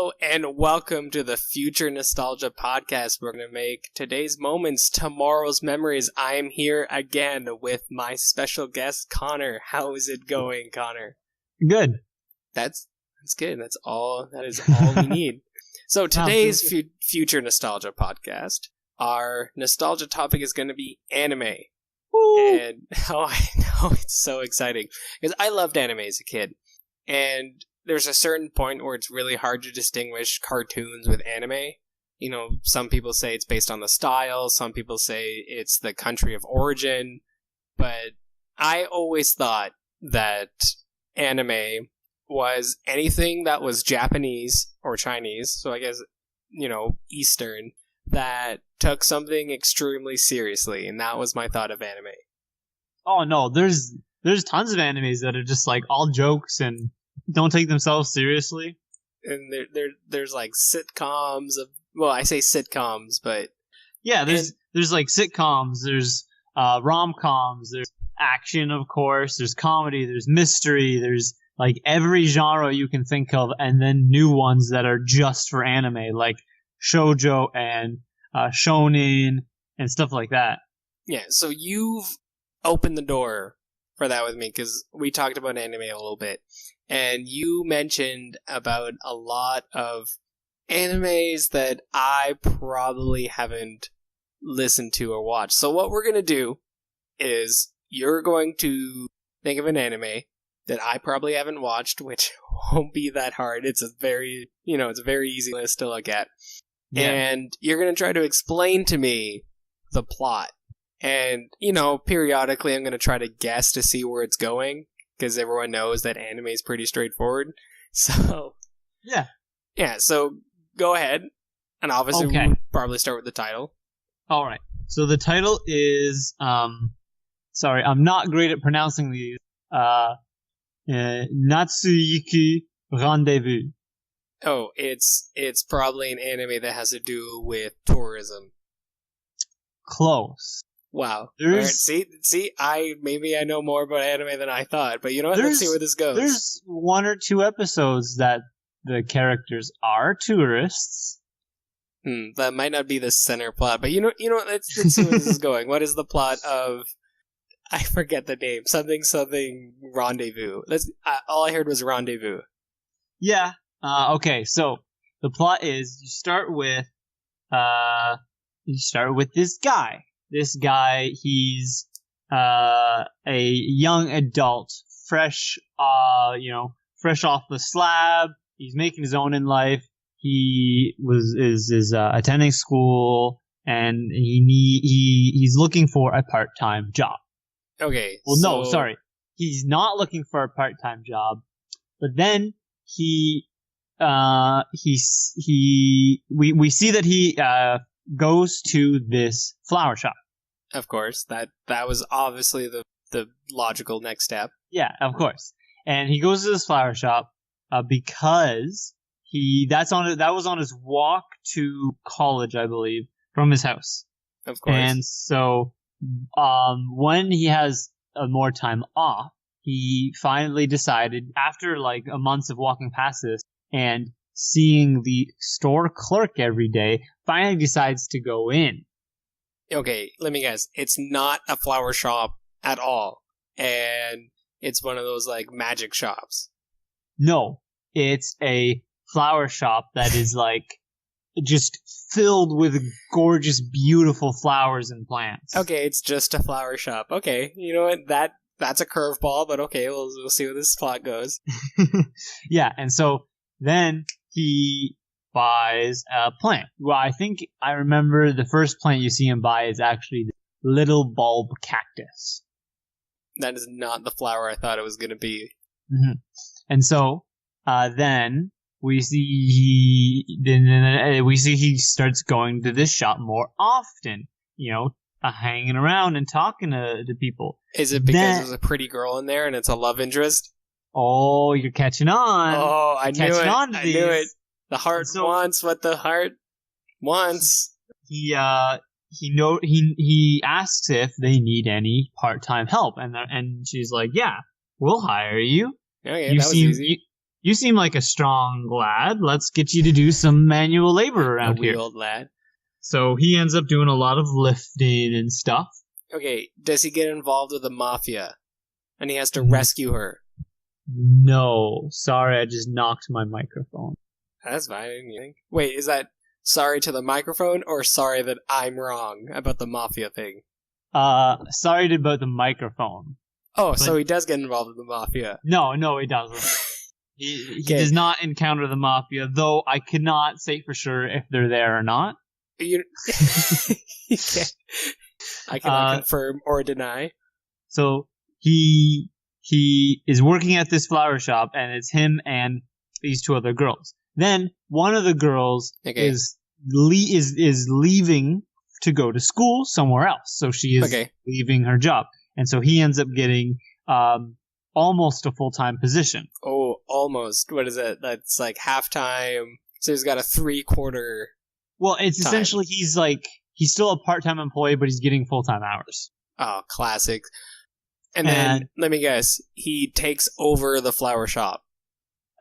Hello and welcome to the Future Nostalgia Podcast. We're going to make today's moments tomorrow's memories. I am here again with my special guest, Connor. How is it going, Connor? Good. That's good. That is all we need. So today's Future Nostalgia Podcast, our nostalgia topic is going to be anime. Woo. And I know, it's so exciting because I loved anime as a kid. And there's a certain point where it's really hard to distinguish cartoons with anime. You know, some people say it's based on the style, some people say it's the country of origin, but I always thought that anime was anything that was Japanese or Chinese, so I guess, Eastern, that took something extremely seriously, and that was my thought of anime. Oh no, there's tons of animes that are just like all jokes and don't take themselves seriously. And there's like sitcoms of, well, I say sitcoms, but yeah, there's like sitcoms, there's rom-coms, there's action, of course, there's comedy, there's mystery, there's like every genre you can think of, and then new ones that are just for anime, like shoujo and shonen and stuff like that. Yeah, so you've opened the door for that with me because we talked about anime a little bit, and you mentioned about a lot of animes that I probably haven't listened to or watched. So what we're going to do is you're going to think of an anime that I probably haven't watched, which won't be that hard. It's a very easy list to look at. Yeah. And you're going to try to explain to me the plot. And, periodically I'm going to try to guess to see where it's going, because everyone knows that anime is pretty straightforward. So, yeah. Yeah, so go ahead. And obviously we'll probably start with the title. All right. So the title is, sorry, I'm not great at pronouncing these. Natsuyuki Rendezvous. Oh, it's probably an anime that has to do with tourism. Close. Wow. Right. See, I know more about anime than I thought, but you know what? Let's see where this goes. There's one or two episodes that the characters are tourists. That might not be the center plot, but you know what? Let's see where this is going. What is the plot of? I forget the name. Something Rendezvous. All I heard was Rendezvous. Yeah. Okay. So the plot is you start with this guy. This guy, he's a young adult, fresh off the slab. He's making his own in life. He is attending school, and he's looking for a part-time job. Okay. Well, no, sorry. He's not looking for a part-time job, but then we see that he goes to this flower shop. Of course, that was obviously the logical next step. Yeah, of course. And he goes to this flower shop because that was on his walk to college, I believe, from his house. Of course. And so when he has more time off, he finally decided, after like a month of walking past this and seeing the store clerk every day, finally decides to go in. Okay, let me guess. It's not a flower shop at all, and it's one of those like magic shops. No, it's a flower shop that is like just filled with gorgeous, beautiful flowers and plants. Okay, it's just a flower shop. Okay, you know what? That's a curveball, but okay, we'll see where this plot goes. Yeah, and so then he buys a plant. Well, I think I remember the first plant you see him buy is actually the little bulb cactus. That is not the flower I thought it was going to be. Mm-hmm. And so then we see he starts going to this shop more often. Hanging around and talking to people. Is it because there's a pretty girl in there and it's a love interest? Oh, you're catching on. Oh, I knew it. I knew it. The heart so, wants what the heart wants. He asks if they need any part-time help, and she's like, "Yeah, we'll hire you. Okay, that was easy. you seem like a strong lad. Let's get you to do some manual labor A around wee here. old lad. So he ends up doing a lot of lifting and stuff. Okay, does he get involved with the mafia? And he has to Mm. rescue her. No. Sorry, I just knocked my microphone. That's fine, you think? Wait, is that sorry to the microphone or sorry that I'm wrong about the mafia thing? Sorry about the microphone. Oh, so he does get involved with the mafia. No, he doesn't. He Okay. does not encounter the mafia, though I cannot say for sure if they're there or not. You, you can't, I cannot confirm or deny. So he is working at this flower shop, and it's him and these two other girls. Then one of the girls Okay. is leaving to go to school somewhere else. So she is Okay. leaving her job, and so he ends up getting almost a full-time position. Oh, almost. What is it? That's like halftime. So he's got a 3/4. Well, it's time. essentially he's still a part-time employee, but he's getting full-time hours. Oh, classic. And then, let me guess, he takes over the flower shop.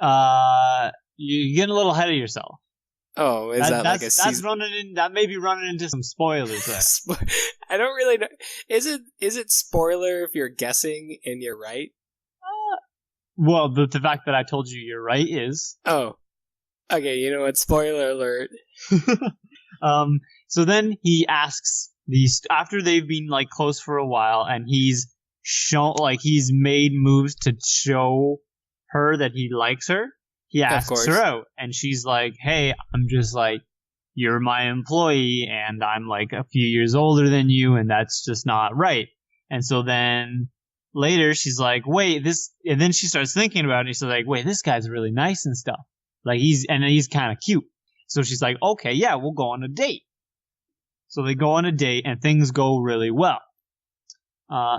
You're getting a little ahead of yourself. Oh, is that like a that's season? that may be running into some spoilers there. I don't really know. Is it spoiler if you're guessing and you're right? Well, the fact that I told you you're right is. Oh. Okay, you know what? Spoiler alert. So then he asks these after they've been like close for a while, and he's made moves to show her that he likes her. He asks her out, and she's like, "Hey, I'm just like, you're my employee, and I'm like a few years older than you, and that's just not right." And so then later she's like, "Wait, this," and then she starts thinking about it. And she's like, "Wait, this guy's really nice and stuff. Like he's kind of cute." So she's like, "Okay, yeah, we'll go on a date." So they go on a date, and things go really well.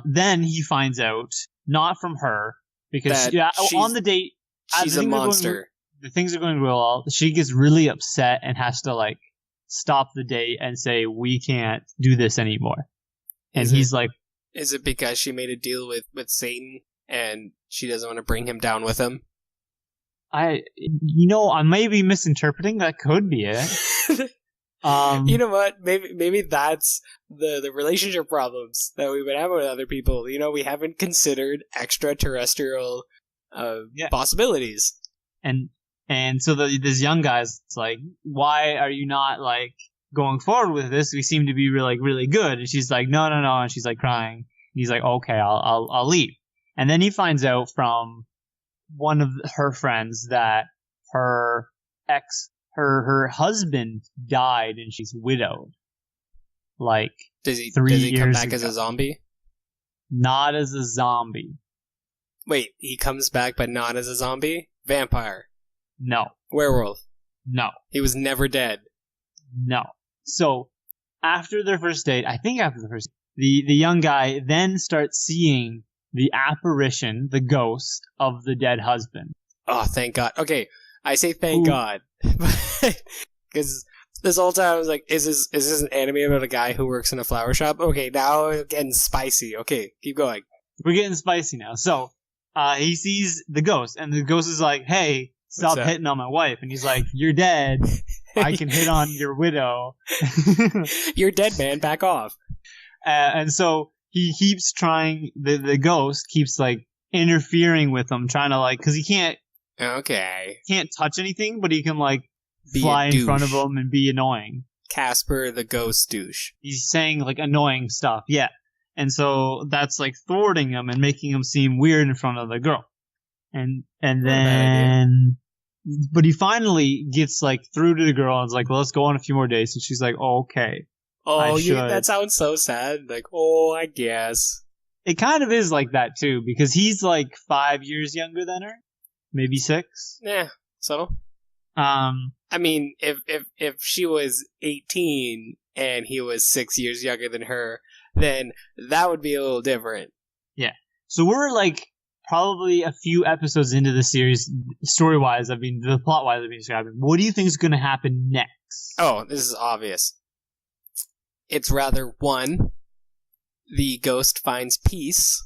Then he finds out, not from her, because on the date, she's a monster. Things are going real well. She gets really upset and has to like stop the date and say, "We can't do this ananymore." And he's like, "Is it because she made a deal with Satan and she doesn't want to bring him down with him?" I may be misinterpreting. That could be it. You know what? Maybe that's the relationship problems that we've been having with other people. You know, we haven't considered extraterrestrial possibilities. And so this young guy's like, "Why are you not like going forward with this? We seem to be really good." And she's like, "No," and she's like crying. And he's like, "Okay, I'll leave." And then he finds out from one of her friends that her husband died and she's widowed. Like, does he 3 years come back ago. as a zombie? Not as a zombie. Wait, he comes back but not as a zombie? Vampire? No. Werewolf? No. He was never dead? No. So after their first date, the young guy then starts seeing the apparition, the ghost of the dead husband. Oh, thank God. Okay, I say thank God. Because this whole time I was like, is this an anime about a guy who works in a flower shop? Okay, now it's getting spicy. Okay, keep going. We're getting spicy now. So he sees the ghost, and the ghost is like, "Hey, stop hitting on my wife." And he's like, "You're dead. I can hit on your widow." You're dead, man. Back off. And so he keeps trying, the ghost keeps like interfering with him, trying to like, because he can't touch anything, but he can like fly in front of him and be annoying. Casper the ghost douche. He's saying like annoying stuff, yeah. And so that's like thwarting him and making him seem weird in front of the girl. And then, but he finally gets like through to the girl and is like, "Well, let's go on a few more days." And she's like, "Oh, okay." Oh, yeah, that sounds so sad. Like, oh, I guess. It kind of is like that too, because he's like 5 years younger than her, maybe 6. Yeah, so. I mean, if she was 18 and he was 6 years younger than her, then that would be a little different. Yeah. So we're like probably a few episodes into the series, story-wise. I mean, the plot-wise, I've been describing. What do you think is going to happen next? Oh, this is obvious. It's rather 1, the ghost finds peace,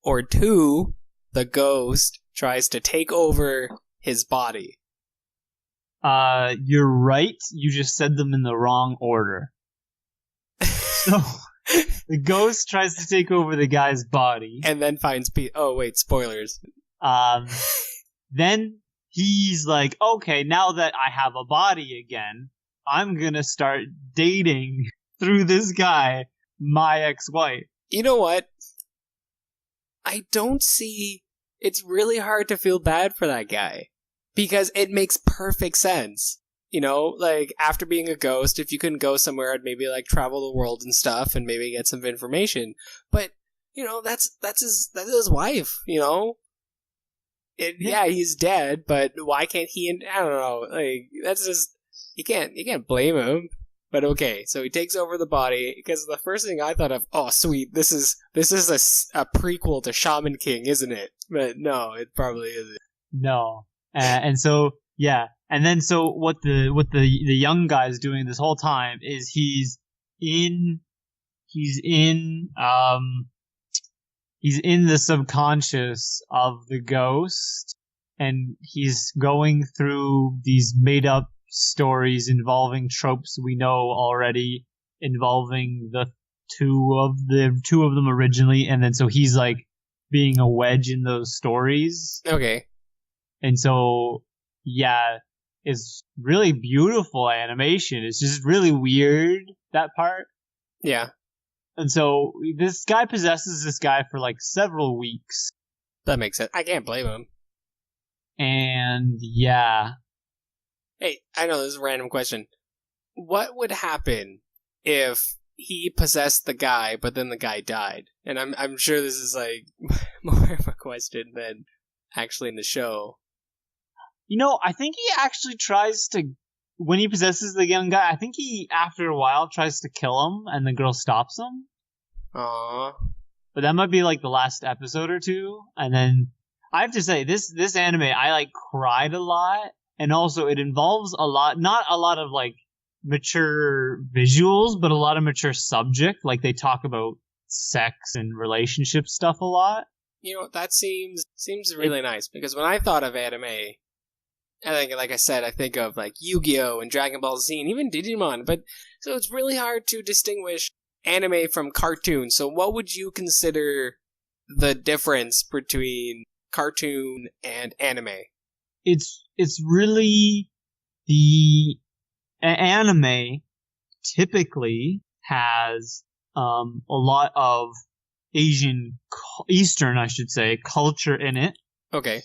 or 2, the ghost tries to take over his body. You're right. You just said them in the wrong order. So the ghost tries to take over the guy's body. And then finds Pete. Oh, wait, spoilers. Then he's like, okay, now that I have a body again, I'm gonna start dating through this guy, my ex-wife. You know what? I don't see... It's really hard to feel bad for that guy. Because it makes perfect sense. You know, like, after being a ghost, if you can go somewhere and maybe, like, travel the world and stuff and maybe get some information. But, you know, that's his wife, you know? Yeah, he's dead, but why can't he... I don't know, like, that's just... You can't blame him. But okay, so he takes over the body, because the first thing I thought of, oh sweet, this is a prequel to Shaman King, isn't it? But no, it probably isn't. No. And so, yeah. And then so what the young guy is doing this whole time is he's in the subconscious of the ghost, and he's going through these made up stories involving tropes we know already, involving the two of them originally, and then so he's like being a wedge in those stories. Okay. And so, yeah, it's really beautiful animation. It's just really weird, that part. Yeah. And so this guy possesses this guy for like several weeks. That makes sense. I can't blame him. And yeah. Hey, I know this is a random question. What would happen if he possessed the guy, but then the guy died? And I'm sure this is like more of a question than actually in the show. You know, I think he actually tries to, when he possesses the young guy, I think he, after a while, tries to kill him, and the girl stops him. Aww. But that might be like the last episode or two, and then, I have to say, this anime, I like cried a lot, and also it involves a lot, not a lot of like mature visuals, but a lot of mature subject, like they talk about sex and relationship stuff a lot. You know, that seems really nice, because when I thought of anime, I think, like I said, I think of like Yu-Gi-Oh! And Dragon Ball Z and even Digimon, but so it's really hard to distinguish anime from cartoon. So what would you consider the difference between cartoon and anime? It's really the anime typically has a lot of Eastern, I should say, culture in it. Okay.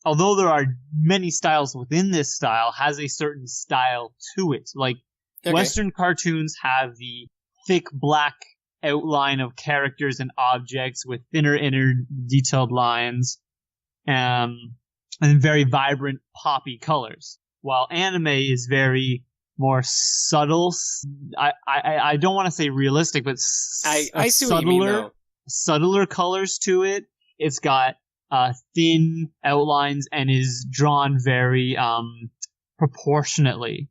Although there are many styles within this style, has a certain style to it. Like, okay. Western cartoons have the thick black outline of characters and objects with thinner inner detailed lines, and very vibrant poppy colors. While anime is very more subtle. I don't want to say realistic, but I see what you mean, though. Subtler colors to it. It's got thin outlines and is drawn very proportionately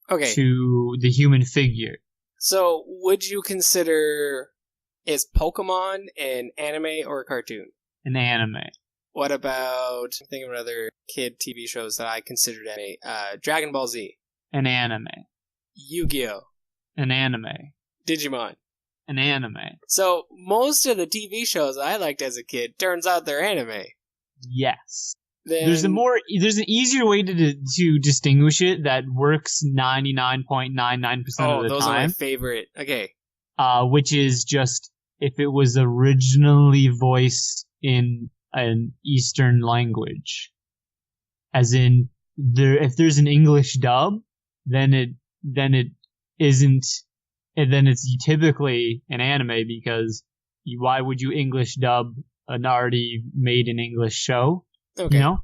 to the human figure. So, would you consider, is Pokemon an anime or a cartoon? An anime. What about, I'm thinking of other kid TV shows that I considered anime. Dragon Ball Z. An anime. Yu-Gi-Oh! An anime. Digimon. An anime. So, most of the TV shows I liked as a kid, turns out they're anime. Yes. There's an easier way to distinguish it that works 99.99% of the time. Oh, those are my favorite. Okay. Which is just if it was originally voiced in an Eastern language. As in, if there's an English dub, then it isn't. And then it's typically an anime because why would you English dub an already made in English show? Okay. You know?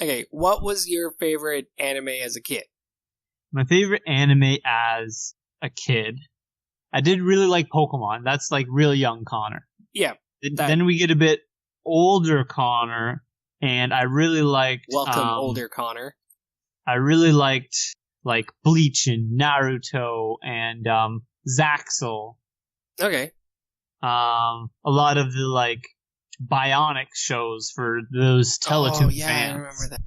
Okay, what was your favorite anime as a kid? My favorite anime as a kid, I did really like Pokemon. That's like really young Connor. Yeah. Then we get a bit older Connor, and I really liked... Welcome, older Connor. I really liked like Bleach and Naruto and Zaxel. Okay. A lot of the like Bionic shows for those Teletoon yeah, fans. I remember that.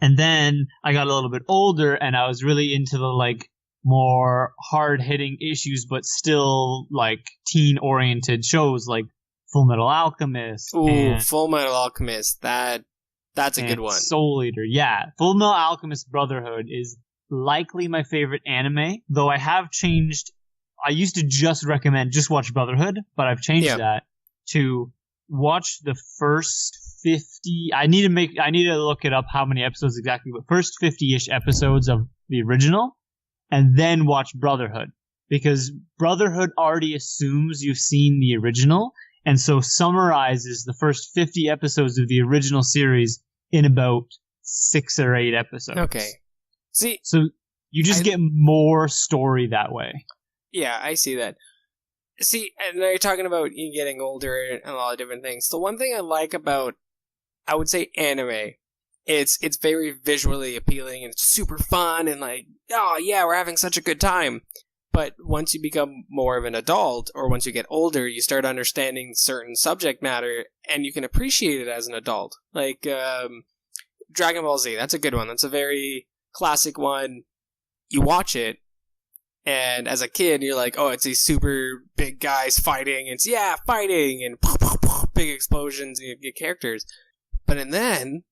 And then I got a little bit older, and I was really into the like more hard-hitting issues, but still like teen-oriented shows like Full Metal Alchemist. Ooh, Full Metal Alchemist. That's a good one. Soul Eater, yeah. Full Metal Alchemist Brotherhood is likely my favorite anime, though I have changed. I used to just watch Brotherhood, but I've changed that to watch the first 50. I need to look it up how many episodes exactly, but first 50-ish episodes of the original, and then watch Brotherhood, because Brotherhood already assumes you've seen the original, and so summarizes the first 50 episodes of the original series in about 6 or 8 episodes. Okay. See, so you just get more story that way. Yeah, I see that. See, and now you're talking about you getting older and a lot of different things. The one thing I like about, I would say, anime, it's very visually appealing and it's super fun and like, oh yeah, we're having such a good time. But once you become more of an adult, or once you get older, you start understanding certain subject matter and you can appreciate it as an adult. Like, Dragon Ball Z, that's a good one. That's a very classic one. You watch it, and as a kid, you're like, oh, it's these super big guys fighting. It's, fighting, and big explosions, and you get characters. And then,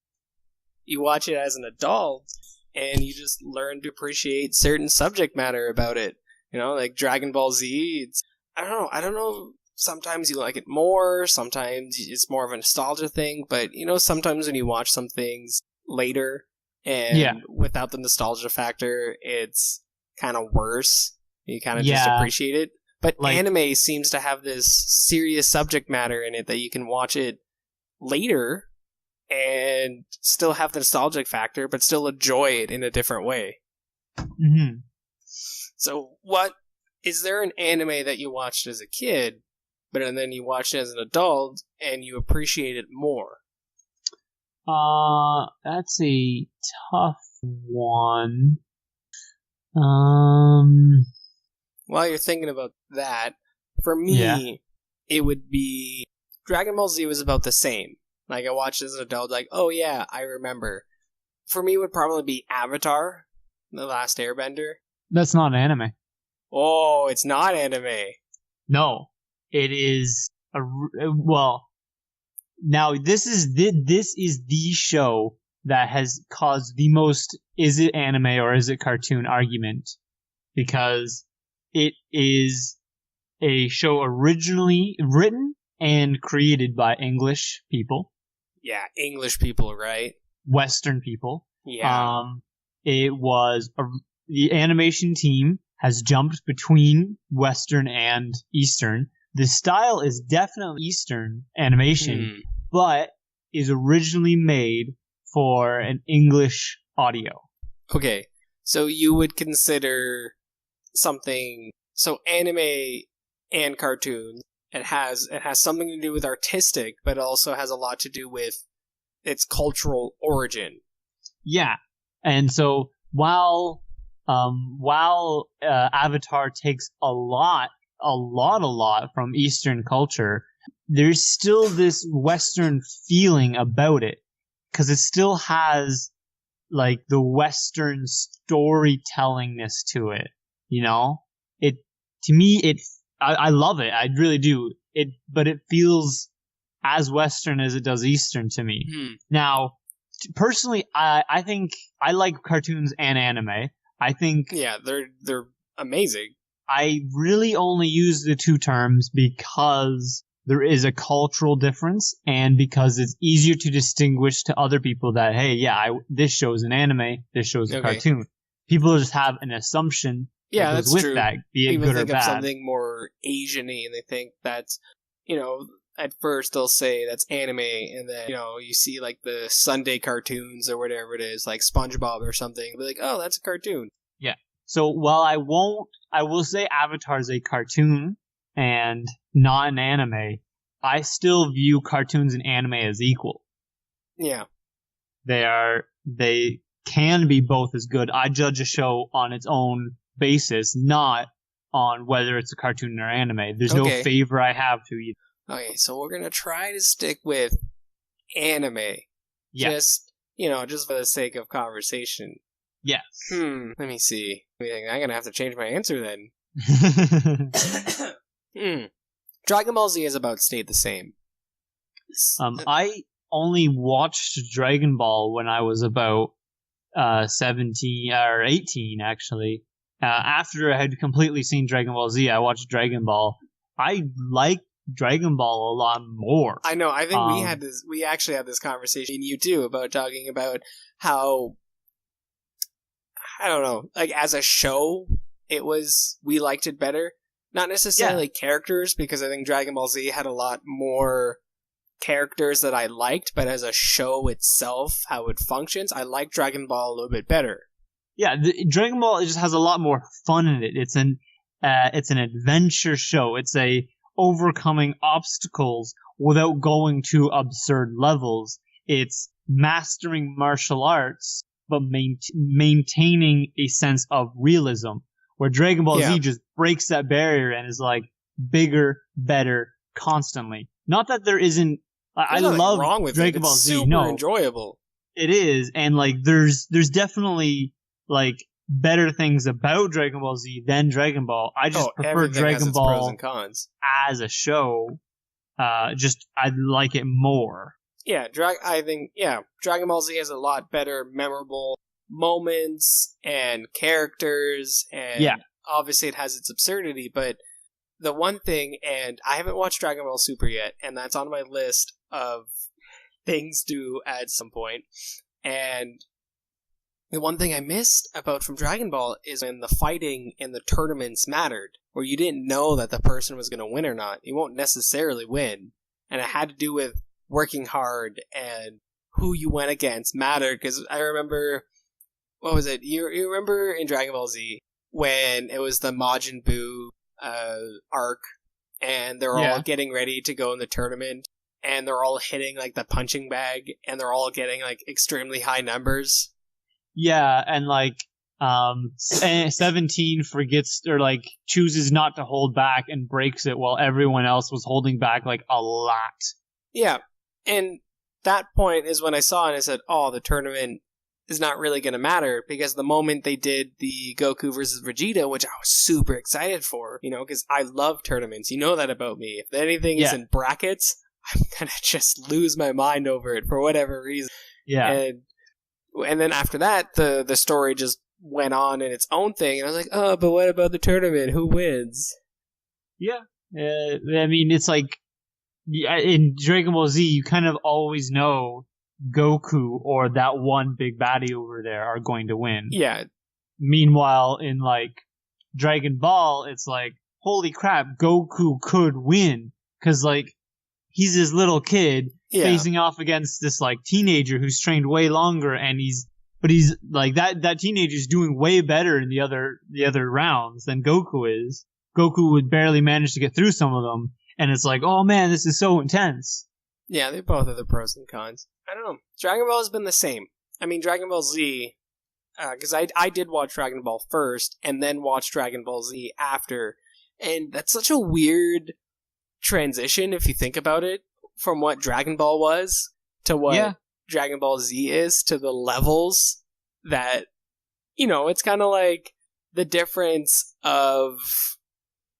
you watch it as an adult, and you just learn to appreciate certain subject matter about it. You know, like Dragon Ball Z, I don't know, sometimes you like it more, sometimes it's more of a nostalgia thing, but, you know, sometimes when you watch some things later, and without the nostalgia factor, it's kind of worse. You kind of just appreciate it. But like, anime seems to have this serious subject matter in it that you can watch it later and still have the nostalgic factor, but still enjoy it in a different way. Mm-hmm. So, is there an anime that you watched as a kid, but then you watched it as an adult and you appreciate it more? That's a tough one. While you're thinking about that, for me, it would be Dragon Ball Z was about the same. Like, I watched it as an adult, like, oh yeah, I remember. For me, it would probably be Avatar, The Last Airbender. That's not an anime. Oh, it's not anime. No, it is now this is the show that has caused the most is it anime or is it cartoon argument, because it is a show originally written and created by English people. Yeah, English people, right? Western people. Yeah. It was the animation team has jumped between Western and Eastern. The style is definitely Eastern animation, but is originally made for an English audio. Okay, so you would consider something, so anime and cartoons, it has something to do with artistic, but also has a lot to do with its cultural origin. Yeah, and so while Avatar takes a lot from Eastern culture, there's still this Western feeling about it, because it still has like the Western storytellingness to it. You know, I love it. I really do. But it feels as Western as it does Eastern to me. Now, personally, I think I like cartoons and anime. I think they're amazing. I really only use the two terms because there is a cultural difference, and because it's easier to distinguish to other people that, hey, this show's an anime, this show's a cartoon. People just have an assumption. Yeah, that's with true. That, be it people good think or bad. Of something more Asian-y, and they think that's, at first they'll say that's anime, and then, you see like the Sunday cartoons or whatever it is, like SpongeBob or something. They're like, oh, that's a cartoon. Yeah. So while I will say Avatar's a cartoon and not an anime, I still view cartoons and anime as equal. Yeah. They can be both as good. I judge a show on its own basis, not on whether it's a cartoon or anime. There's no favor I have to either. Okay, so we're gonna try to stick with anime. Yeah. Just for the sake of conversation. Yes. Let me see. I'm gonna have to change my answer then. Dragon Ball Z has about stayed the same. I only watched Dragon Ball when I was about 17 or 18, actually. After I had completely seen Dragon Ball Z, I watched Dragon Ball. I like Dragon Ball a lot more. I know. I think we actually had this conversation, you too, about talking about how, I don't know, like as a show, we liked it better. Not necessarily characters, because I think Dragon Ball Z had a lot more characters that I liked, but as a show itself, how it functions, I like Dragon Ball a little bit better. Yeah, Dragon Ball just has a lot more fun in it. It's an adventure show. It's a overcoming obstacles without going to absurd levels. It's mastering martial arts, but maintaining a sense of realism. Where Dragon Ball Z just breaks that barrier and is like bigger, better, constantly. Not that there isn't. I love wrong with Dragon Ball Z. Super enjoyable. It is, and like there's definitely like better things about Dragon Ball Z than Dragon Ball. I just prefer Dragon Ball pros and cons. As a show. I like it more. Yeah, I think Dragon Ball Z has a lot better memorable moments and characters, and obviously it has its absurdity, but the one thing, and I haven't watched Dragon Ball Super yet, and that's on my list of things to at some point, and the one thing I missed from Dragon Ball is when the fighting in the tournaments mattered, where you didn't know that the person was going to win or not. You won't necessarily win, and it had to do with working hard, and who you went against mattered, because I remember, what was it? You remember in Dragon Ball Z when it was the Majin Buu arc, and they're all getting ready to go in the tournament, and they're all hitting like the punching bag, and they're all getting like extremely high numbers. Yeah, and like 17 forgets or like chooses not to hold back and breaks it while everyone else was holding back like a lot. Yeah, and that point is when I saw it and I said, oh, the tournament is not really going to matter, because the moment they did the Goku versus Vegeta, which I was super excited for, because I love tournaments. You know that about me. If anything is in brackets, I'm going to just lose my mind over it for whatever reason. Yeah. And then after that, the story just went on in its own thing, and I was like, oh, but what about the tournament? Who wins? Yeah. I mean, it's like, in Dragon Ball Z, you kind of always know Goku or that one big baddie over there are going to win. Yeah. Meanwhile, in like Dragon Ball, it's like, holy crap, Goku could win, because like he's this little kid facing off against this like teenager who's trained way longer, and he's like that teenager's doing way better in the other rounds than Goku is. Goku would barely manage to get through some of them, and it's like, oh man, this is so intense. Yeah, they both have the pros and cons. I don't know. Dragon Ball has been the same. I mean, Dragon Ball Z, because I did watch Dragon Ball first, and then watch Dragon Ball Z after, and that's such a weird transition if you think about it, from what Dragon Ball was to what Dragon Ball Z is, to the levels that, it's kind of like the difference of,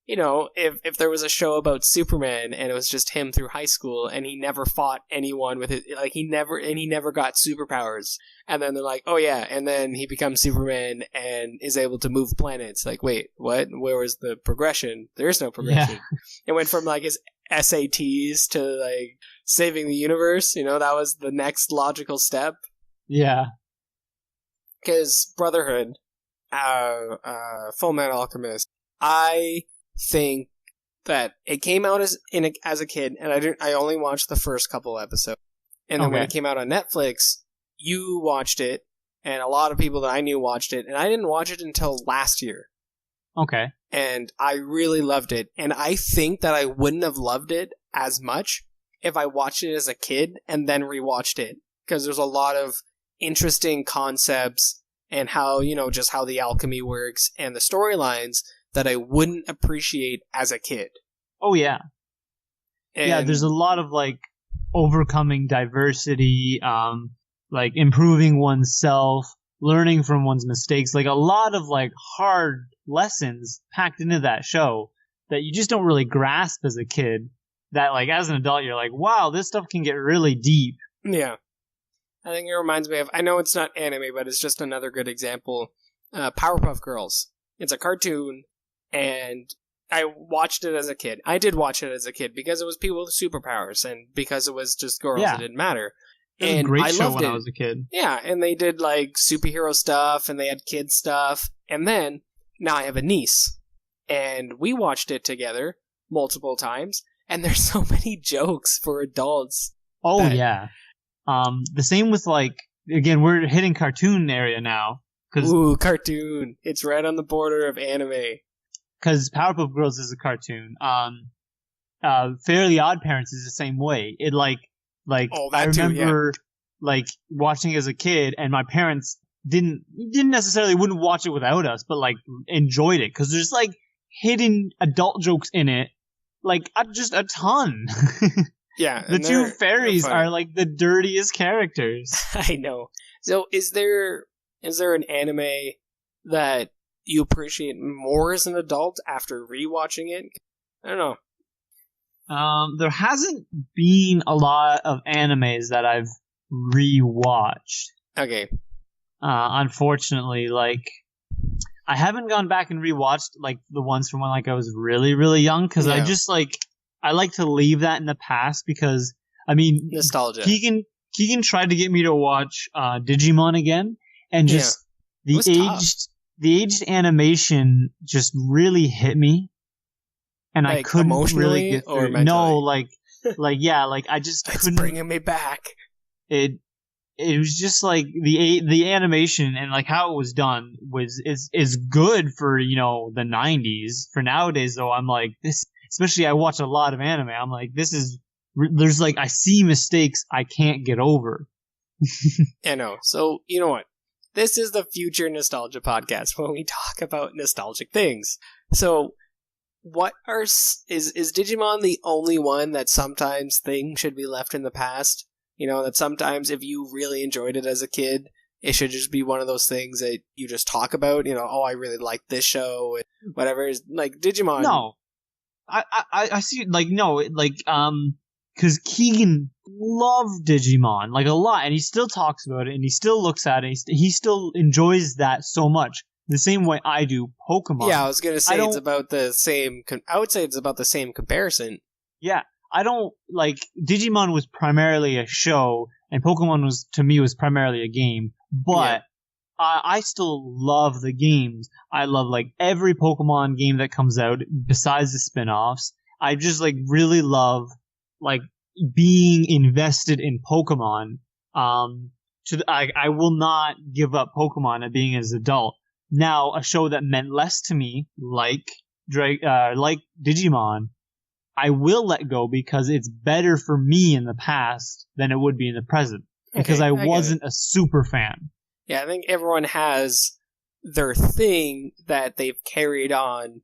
if there was a show about Superman and it was just him through high school and he never fought anyone with it, like he never got superpowers, and then they're like, oh yeah, and then he becomes Superman and is able to move planets. Like, wait, what? Where was the progression? There is no progression. Yeah. It went from like his SATs to like saving the universe. That was the next logical step. Yeah. Because Brotherhood, Full Metal Alchemist, I think that it came out as a kid, and I only watched the first couple episodes, and then when it came out on Netflix, you watched it, and a lot of people that I knew watched it, and I didn't watch it until last year. Okay. And I really loved it, and I think that I wouldn't have loved it as much if I watched it as a kid and then rewatched it, because there's a lot of interesting concepts and how, just how the alchemy works and the storylines that I wouldn't appreciate as a kid. Oh, yeah. Yeah, there's a lot of like overcoming diversity, like improving oneself, learning from one's mistakes, like a lot of like hard lessons packed into that show that you just don't really grasp as a kid. That like as an adult, you're like, wow, this stuff can get really deep. Yeah. I think it reminds me of, I know it's not anime, but it's just another good example. Powerpuff Girls. It's a cartoon, and I watched it as a kid. I did watch it as a kid because it was people with superpowers, and because it was just girls, it didn't matter. It was a great show when I was a kid. Yeah, and they did like superhero stuff, and they had kid stuff. And then, now I have a niece, and we watched it together multiple times, and there's so many jokes for adults. Oh, yeah. The same with like, again, we're hitting cartoon area now. Ooh, cartoon. It's right on the border of anime. Because Powerpuff Girls is a cartoon. Fairly Odd Parents is the same way. It like I remember like watching it as a kid, and my parents didn't necessarily wouldn't watch it without us, but like enjoyed it because there's like hidden adult jokes in it, like just a ton. Yeah, the two fairies are like the dirtiest characters. I know. So is there an anime that you appreciate more as an adult after rewatching it? I don't know. There hasn't been a lot of animes that I've rewatched. Okay. Unfortunately, like I haven't gone back and rewatched like the ones from when like I was really, really young because I just like I like to leave that in the past because I mean nostalgia. Keegan tried to get me to watch Digimon again, and just the aged animation just really hit me, and like, I couldn't really get through. No, like I just it's couldn't. Bringing me back. It was just like the animation and like how it was done is good for the 90s. For nowadays though, I'm like this. Especially I watch a lot of anime. I'm like there's like I see mistakes I can't get over. I know. So you know what? This is the Future Nostalgia Podcast when we talk about nostalgic things. So, is Digimon the only one that sometimes things should be left in the past? That sometimes if you really enjoyed it as a kid, it should just be one of those things that you just talk about. Oh, I really like this show, and whatever. Like Digimon. No, I see. Like no, like because Keegan loved Digimon like a lot, and he still talks about it, and he still looks at it. He still enjoys that so much, the same way I do Pokemon. Yeah, I was gonna say it's about the same. I would say it's about the same comparison. Yeah, I don't like Digimon was primarily a show, and Pokemon was primarily a game. But I still love the games. I love like every Pokemon game that comes out besides the spin-offs. I just like really love like being invested in Pokemon. I will not give up Pokemon at being as an adult. Now, a show that meant less to me, like Digimon, I will let go because it's better for me in the past than it would be in the present. Because I wasn't a super fan. Yeah, I think everyone has their thing that they've carried on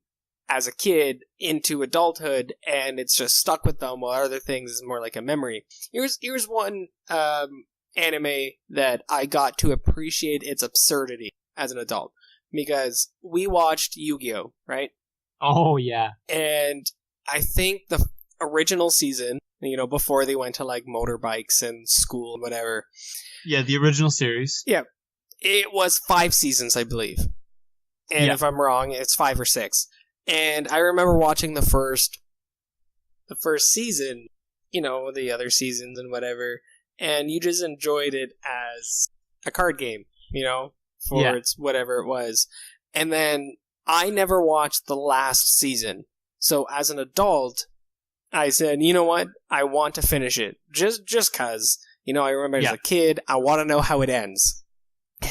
as a kid into adulthood, and it's just stuck with them, while other things is more like a memory. Here's one anime that I got to appreciate its absurdity as an adult, because we watched Yu-Gi-Oh!, right? Oh, yeah. And I think the original season, before they went to like motorbikes and school and whatever. Yeah, the original series. Yeah. It was 5 seasons, I believe. And if I'm wrong, it's 5 or 6. And I remember watching the first season, the other seasons and whatever, and you just enjoyed it as a card game, for its whatever it was. And then I never watched the last season. So as an adult, I said, you know what? I want to finish it. Just cause, I remember as a kid, I want to know how it ends.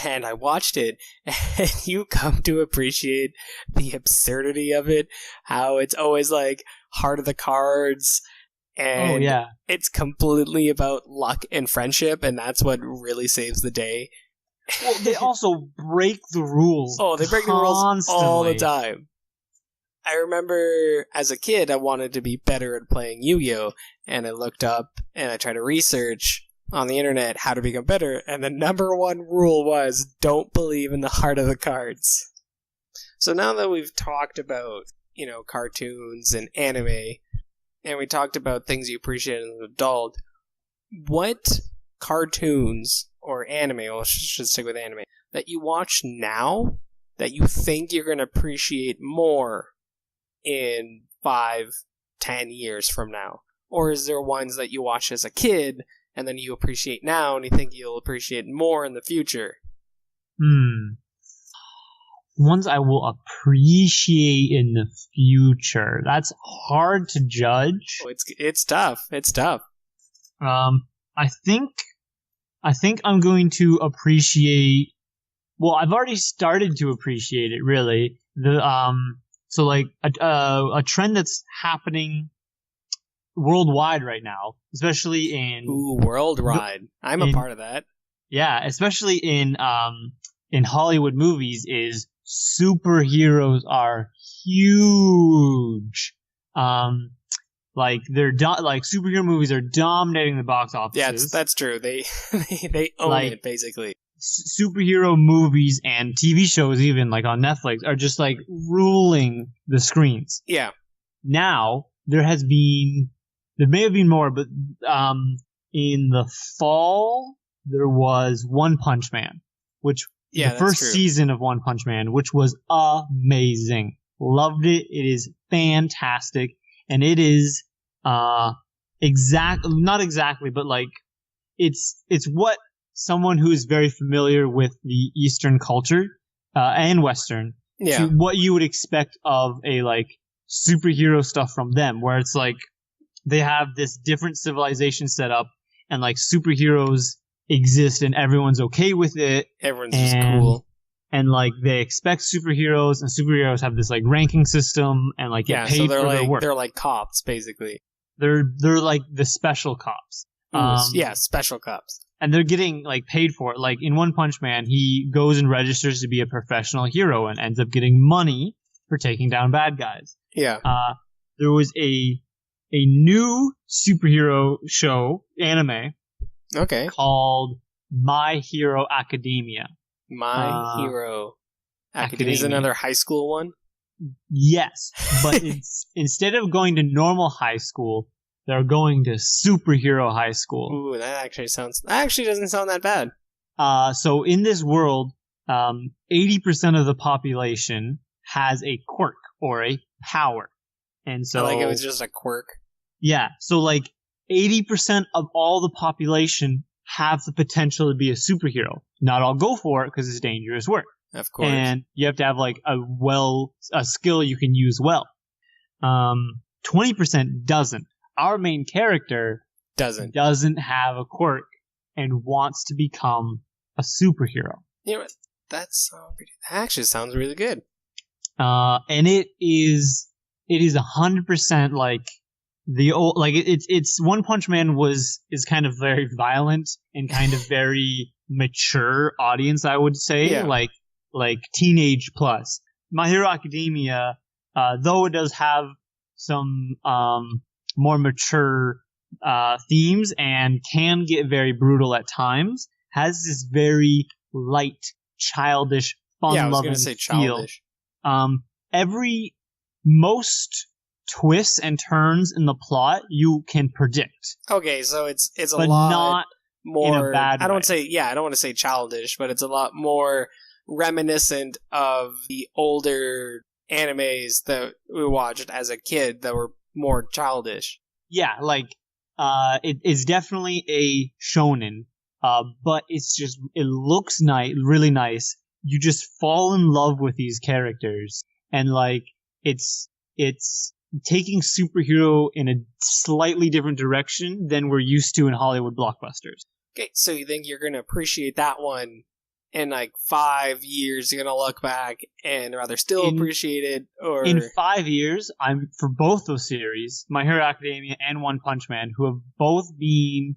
And I watched it, and you come to appreciate the absurdity of it, how it's always like heart of the cards, and it's completely about luck and friendship, and that's what really saves the day. Well, they also break the rules. Oh, they break the rules all the time. I remember as a kid, I wanted to be better at playing Yu-Gi-Oh! And I looked up and I tried to research on the internet how to become better. And the number one rule was don't believe in the heart of the cards. So now that we've talked about, cartoons and anime, and we talked about things you appreciate as an adult, what cartoons or anime, well, should stick with anime, that you watch now that you think you're going to appreciate more in 5-10 years from now? Or is there ones that you watched as a kid and then you appreciate now and you think you'll appreciate more in the future? Ones I will appreciate in the future. That's hard to judge. Oh, it's tough. It's tough. I think I'm going to appreciate. Well, I've already started to appreciate it. Really, so like a trend that's happening worldwide right now, especially in worldwide. I'm a part of that. Yeah, especially in Hollywood movies, is superheroes are huge. Like superhero movies are dominating the box offices. Yeah, that's true. They own it basically. Superhero movies and TV shows, even like on Netflix, are just like ruling the screens. Yeah. Now there may have been more, but in the fall there was One Punch Man, which the first season of One Punch Man, which was amazing. Loved it. It is fantastic. And it is not exactly, but like it's what someone who is very familiar with the Eastern culture and Western, to what you would expect of a like superhero stuff from them, where it's like they have this different civilization set up and like superheroes exist and everyone's okay with it. Everyone's just cool. And like they expect superheroes, and superheroes have this like ranking system and like get paid for their work. They're like cops, basically. They're like the special cops. Special cops. And they're getting like paid for it. Like in One Punch Man, he goes and registers to be a professional hero and ends up getting money for taking down bad guys. Yeah. There was a new superhero show, anime, called My Hero Academia. My Hero Academia is another high school one? Yes, but instead of going to normal high school, they're going to superhero high school. Ooh, that actually doesn't sound that bad. So in this world, 80% of the population has a quirk or a power. And so I like it was just a quirk. Yeah, so like 80% of all the population have the potential to be a superhero. Not all go for it because it's dangerous work. Of course. And you have to have like a skill you can use well. 20% doesn't. Our main character doesn't have a quirk and wants to become a superhero. Yeah, that actually sounds really good. And it is 100% like the old, like it's One Punch Man is kind of very violent and kind of very mature audience, I would say, like teenage plus. My Hero Academia, though it does have some more mature themes and can get very brutal at times, has this very light, childish, fun-loving feel. Most twists and turns in the plot you can predict. Okay, so it's a but lot not more. In a bad I don't way. I don't want to say childish, but it's a lot more reminiscent of the older animes that we watched as a kid that were more childish. Yeah, like it's definitely a shonen, but it looks really nice. You just fall in love with these characters, and like it's taking superhero in a slightly different direction than we're used to in Hollywood blockbusters. Okay, so you think you're going to appreciate that one in like 5 years? You're going to look back and rather still appreciate it? Or in 5 years, I'm for both those series, My Hero Academia and One Punch Man, who have both been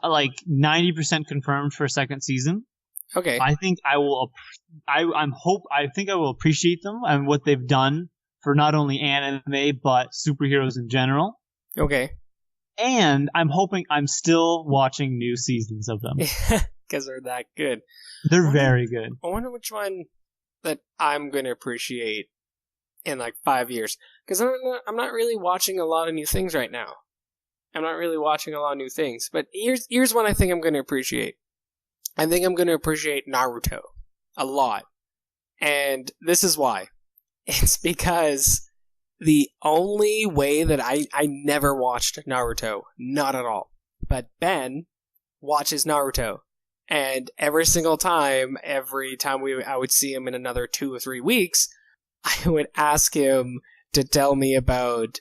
like 90% confirmed for a second season. Okay. I think I will appreciate them and what they've done for not only anime but superheroes in general. Okay. And I'm still watching new seasons of them. Because they're that good. They're very good. I wonder which one that I'm going to appreciate in like 5 years. Because I'm not really watching a lot of new things right now. I'm not really watching a lot of new things. But here's one I think I'm going to appreciate. I think I'm going to appreciate Naruto a lot. And this is why. It's because the only way that I never watched Naruto. Not at all. But Ben watches Naruto. And every single time, I would see him in another 2 or 3 weeks, I would ask him to tell me about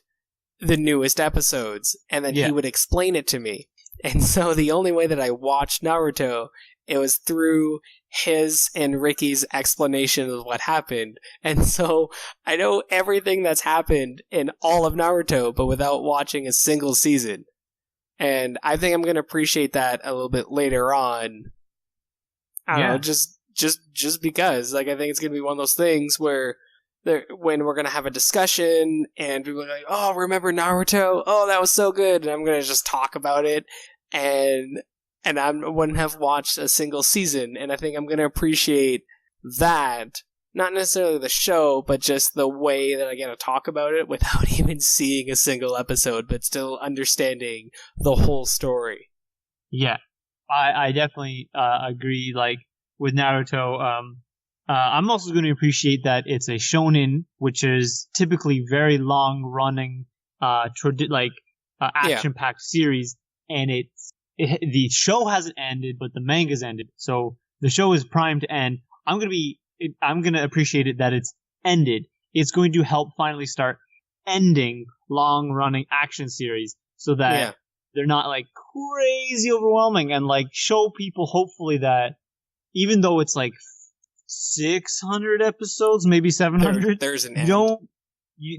the newest episodes, and then he would explain it to me. And so the only way that I watched Naruto, it was through his and Ricky's explanation of what happened. And so I know everything that's happened in all of Naruto, but without watching a single season. And I think I'm going to appreciate that a little bit later on. I don't know, just because. Like, I think it's going to be one of those things where when we're going to have a discussion and people are like, oh, remember Naruto? Oh, that was so good. And I'm going to just talk about it. And I wouldn't have watched a single season. And I think I'm going to appreciate that. Not necessarily the show, but just the way that I get to talk about it without even seeing a single episode, but still understanding the whole story. Yeah, I definitely agree. Like with Naruto, I'm also going to appreciate that it's a shonen, which is typically very long-running, action-packed series, and the show hasn't ended, but the manga's ended, so the show is primed to end. I'm going to appreciate it that it's ended. It's going to help finally start ending long-running action series so that they're not like crazy overwhelming, and like show people hopefully that even though it's like 600 episodes, maybe 700, there's an end.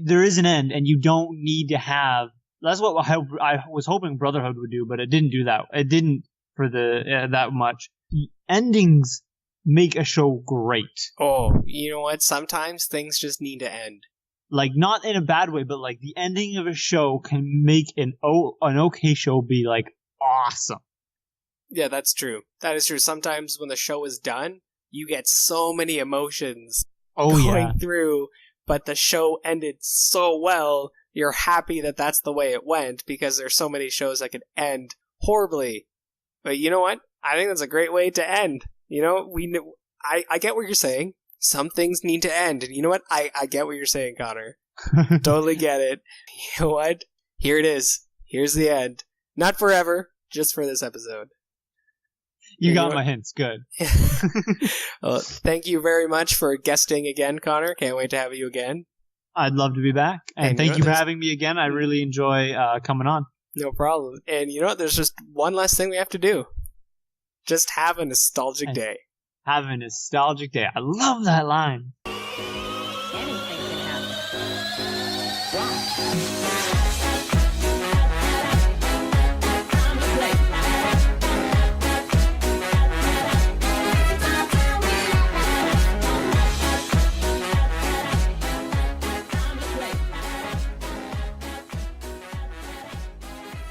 There is an end, and you don't need to have. That's what I was hoping Brotherhood would do, but it didn't do that. It didn't for that much. Endings make a show great. Oh, you know what? Sometimes things just need to end. Like, not in a bad way, but like the ending of a show can make an okay show be like awesome. Yeah, that's true. That is true. Sometimes when the show is done, you get so many emotions going through, but the show ended so well, you're happy that that's the way it went, because there's so many shows that could end horribly. But you know what? I think that's a great way to end. You know, I get what you're saying. Some things need to end. And you know what? I get what you're saying, Connor. Totally get it. You know what? Here it is. Here's the end. Not forever, just for this episode. You got my hints. Good. Well, thank you very much for guesting again, Connor. Can't wait to have you again. I'd love to be back. And thank you for having me again. I really enjoy coming on. No problem. And you know what? There's just one last thing we have to do. Just have a nostalgic day. Have a nostalgic day. I love that line.